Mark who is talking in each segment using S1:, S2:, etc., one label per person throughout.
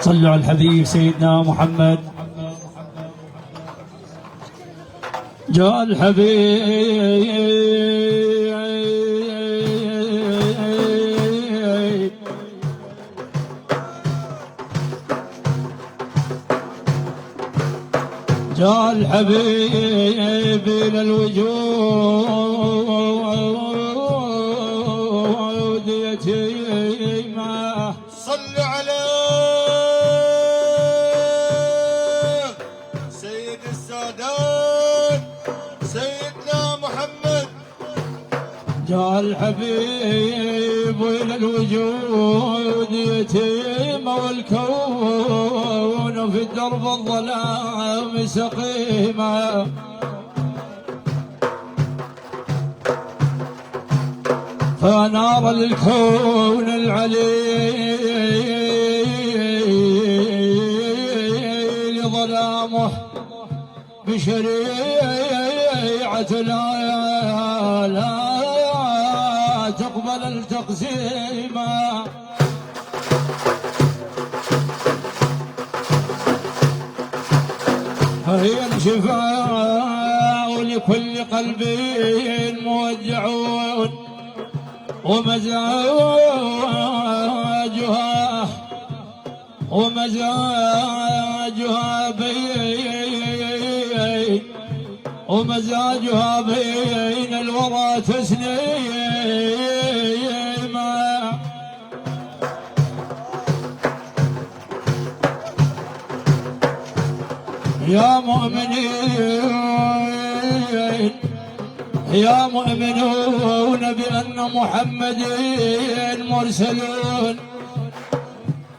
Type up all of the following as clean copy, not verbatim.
S1: صلوا على الحبيب سيدنا محمد. جاء الحبيب جاء الحبيب إلى الوجود يتيمه.
S2: صل على سيد السادات سيدنا محمد.
S1: جاء الحبيب إلى الوجود يتيم والكون في الدرب الظلام سقيما. فنار للكون العلي ظلامه بشريعة لا تقبل التقسيم. فهي الشفاء لكل قلب موجع ومزاجها بين الورى تسنيما. يا مؤمنون بأن محمدين مرسلون.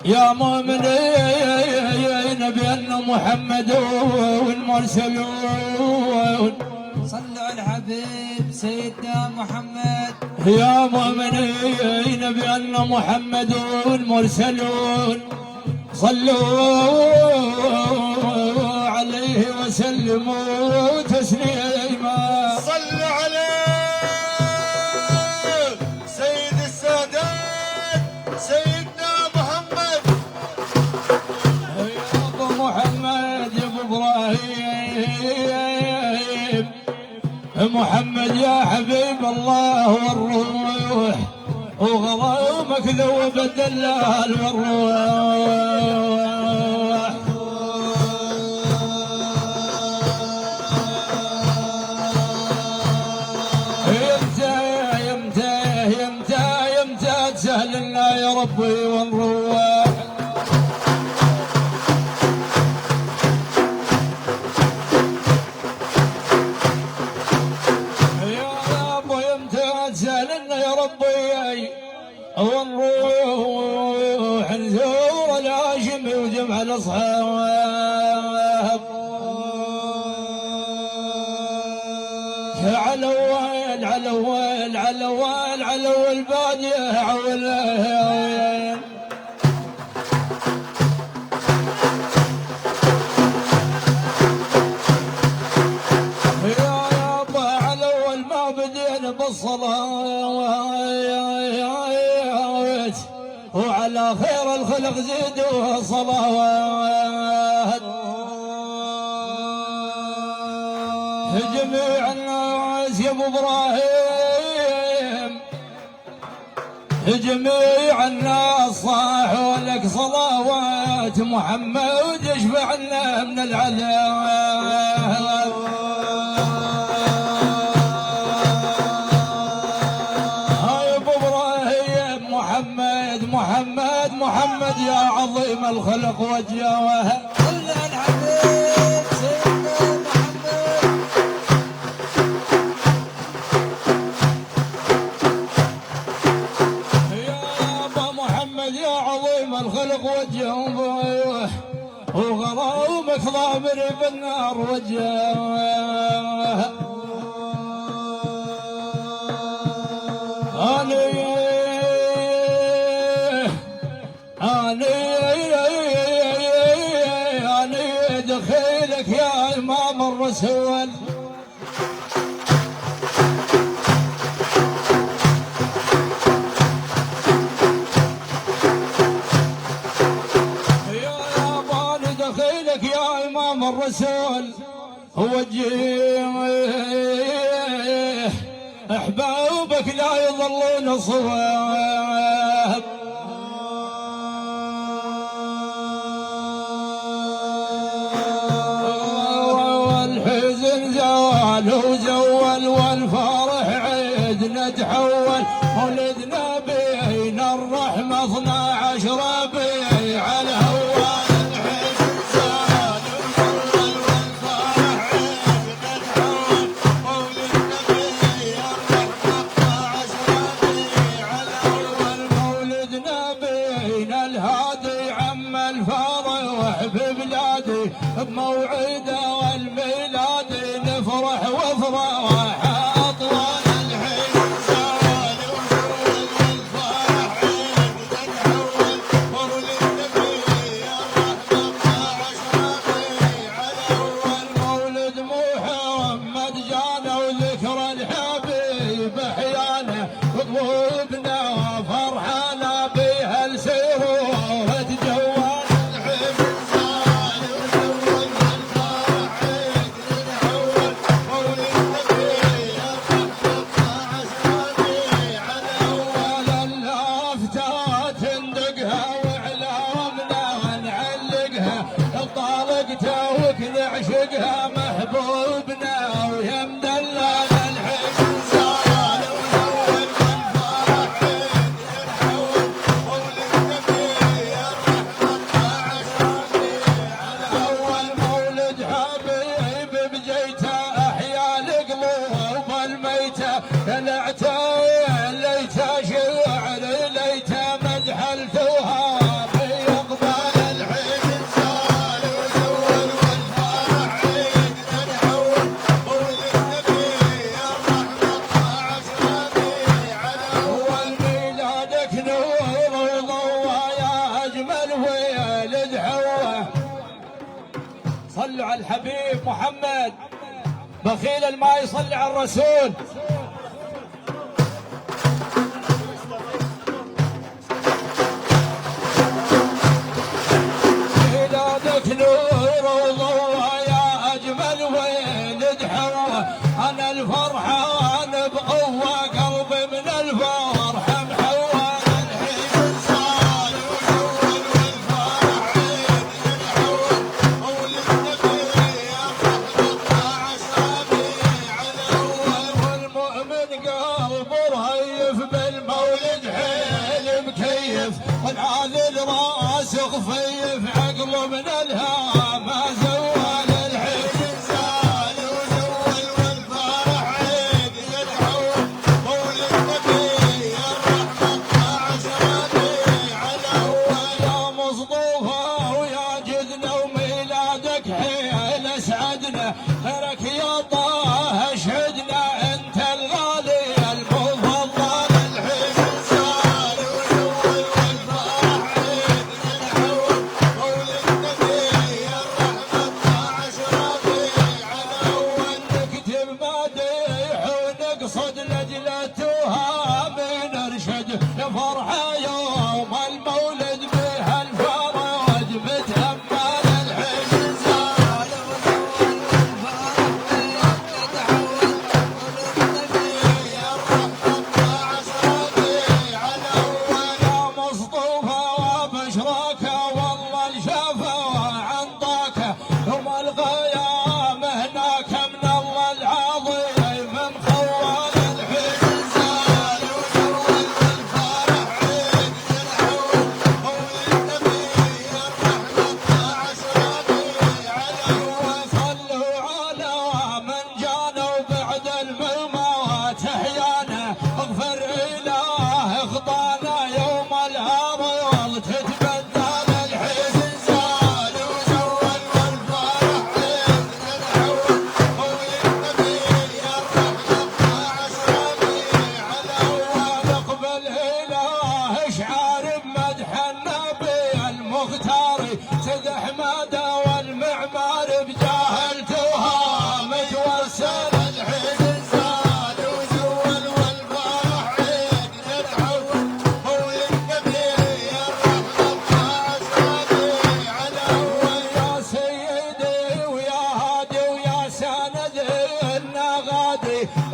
S1: يا مؤمنين بأن محمدين مرسلون.
S3: صلوا على الحبيب سيدنا محمد.
S1: يا مؤمنين بأن محمدين مرسلون. صلوا عليه وسلموا تسليما.
S2: صل على سيد السادات سيدنا محمد.
S1: يا ابو محمد يا ابو ابراهيم محمد يا حبيب الله والروح وغرامك ذوب الدلال والروح. يمتى تسهل لنا يا ربي ونروح. يا ابو يمتى تسهل لنا يا ربي ونروح نزور الهاشمي وجمع الاصحاب. علو البادية عولين. يا يابا علو ما بدينا بالصلاة وعلى خير الخلق زيدوا صلوات. جميع الناس يا ابو ابراهيم جميع الناس صاحوا لك صلوات. محمد يشفع لنا من العذاب. يا ابو ابراهيم محمد يا عظيم الخلق وجهه. الخلق وجههم وغرامك ضامر بالنار وجهه. أنا دخيلك يا إمام الرسول. يا وجيه احبابك لا يظلون صواب. والحزن زوال وزول والفرح عيدنا تحول، ولدنا بين الرحمة 12 ربيع الأول. بموعده والميلاد نفرح وافراح اطول الحزان، والفرح نتحول، مولد نبي الرحمة 12 على اول. مولد محمد جانا وذكر الحبيب احيانا، قلوبنا فرحانه بها السرور تجول. نعشقها محبوبنا ويا مدلل الحزان، ونول والفرح نحول، مولد نبي الرحمة 12 على اول. مولد حبيب بجيته احيا القلوب الميته، ليته ليته شعر ليته مدح الثواب يقبل الحزان، ونول والفرح نحول، مولد نبي الرحمة 12 على اول. ميلادك نور وضوى يا اجمل ولد حوا. صلوا على الحبيب محمد، بخيل ما يصلي على الرسول. ميلادك نور وضوى يا اجمل ولد حوا، انا الفرحان بقوه قلبي من الفرح محول. الحزان ونول والفرح نحول، مولد نبي الرحمة 12 على اول. والمؤمن قلبه رهيف بالمولد حيل مكيف، والعاذل راسخ فيف عقله من الهام ما زوال. الحزان ونول والفرح نحول، مولد نبي الرحمة 12 على اول. يا مصطفى ويا جدنا وميلادك حيل اسعدنا، غيرك يا طه اشهدنا انت الغالي المفضل. الحزان ونول والفرح نحول، مولد نبي الرحمة 12 على اول. نكتب مديح ونقصد لجلتها من ارشد، فرحه يوم المولد بها الفرج متأمل. الحزان ونول والفرح نتحول، مولد نبي الرحمة 12 على اول. يا مصطفى وبشراك والله الشفا وعنطاك، يوم القيامة هناك من الله العظيم مخول. الحزان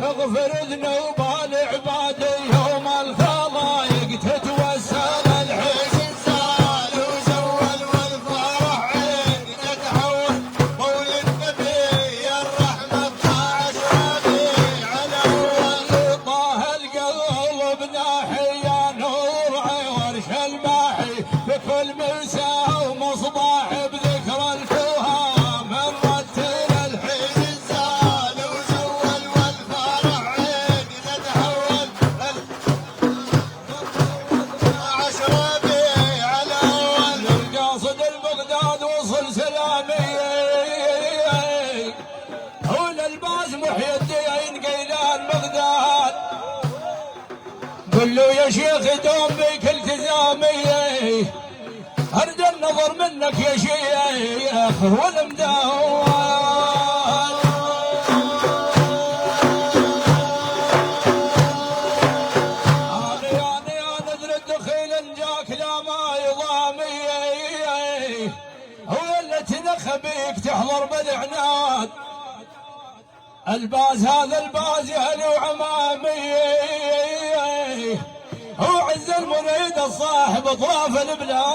S1: اغفر ذنوب العباد يوم الخلايق تتوسل الحين
S2: زال وزول والفرح عيد نتحول مولد نبي الرحمة 12 ربيع الأول
S1: طه القلب ناحية نور عورش الماحي بكل مساء ومصباح بذكر الكهام نرتل الحين
S2: زال وزول والفرح عيد نتحول 12 ربيع الأول
S1: القاصد البغداد وصل سلامي هو الباز محي الدين قيلان بغداد قل له يا شيخ دوم بك التزامي ارجى النظر منك يا شيخ والمداوات انا ادري الدخيل ان جاك لا ما يضامي هو اللي تنخبيك تحضر بالعناد الباز هذا الباز يا اهلي وعمامي هو عز المريد الصاحب اطراف البلاد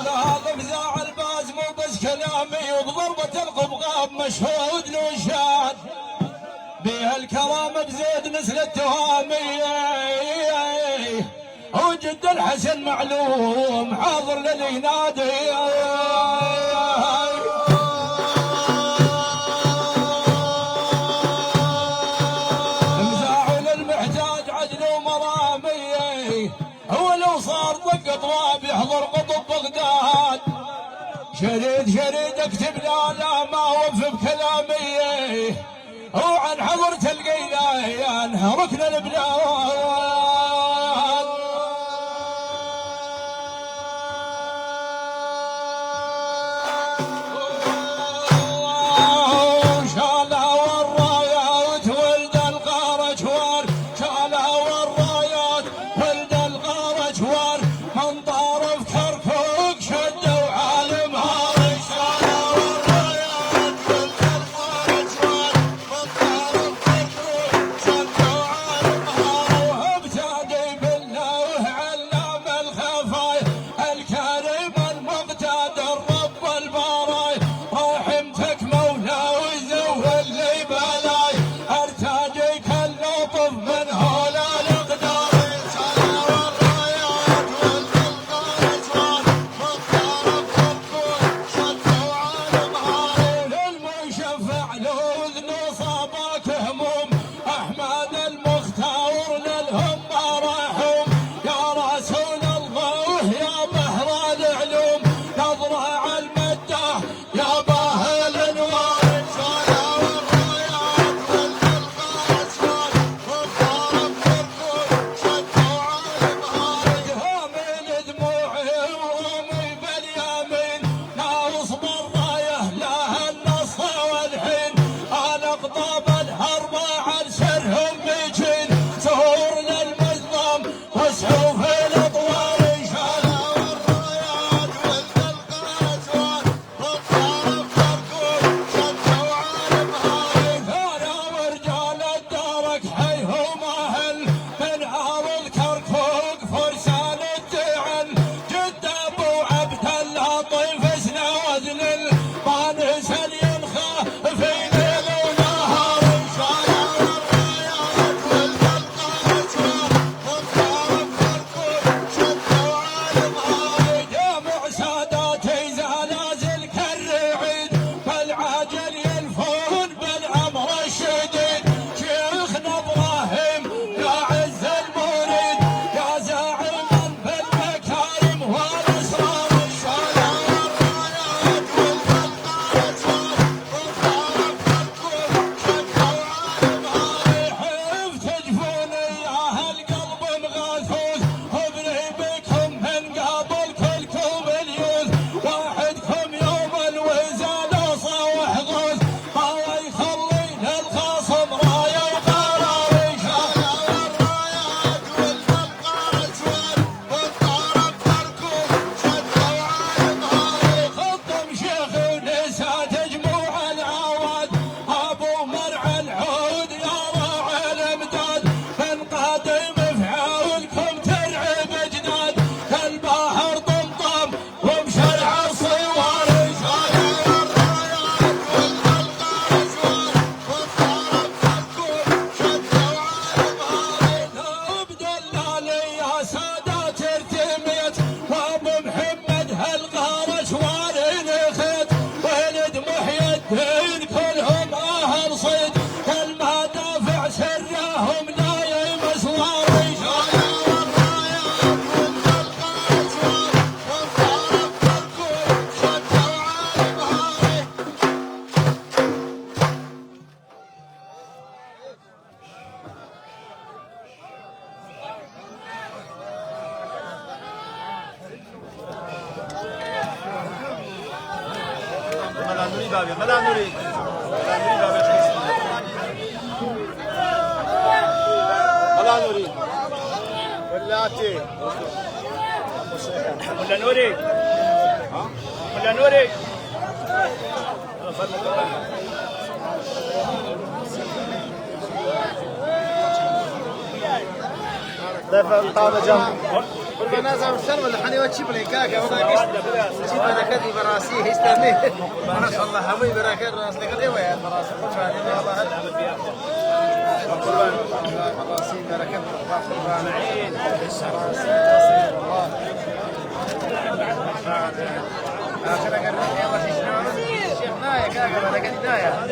S1: هذا فزاع الباز مو بس كلامي وبضربة القبقاب مشهود لوشان بها الكرام بزيد نسل التهامي هو جد الحسن معلوم حاضر للي ينادي مزاعل المحتاج عدل ومرامي هو لو صار طق طواب يحضر قطب بغداد شريد اكتب لا ما وف بكلامي هو عن حضرة القيلان ركن البلاد
S4: نريد بابي ملا نريد بابي ملا نريد
S2: ولاتي
S4: ولا نوري ولا نوري
S2: دفع الطاولة جنب كل ناس عم تسلم الحني وتشيب لي كاكا وما قشت تشيب انا كذي براسي يستني ما شاء الله همي براكن راس لي قد يا براسي قربان والله هلا فيها قربان براسي براكن قربان عين راسي والله اخر قرر يلا شيخ نايا كاكا ولا قد نايا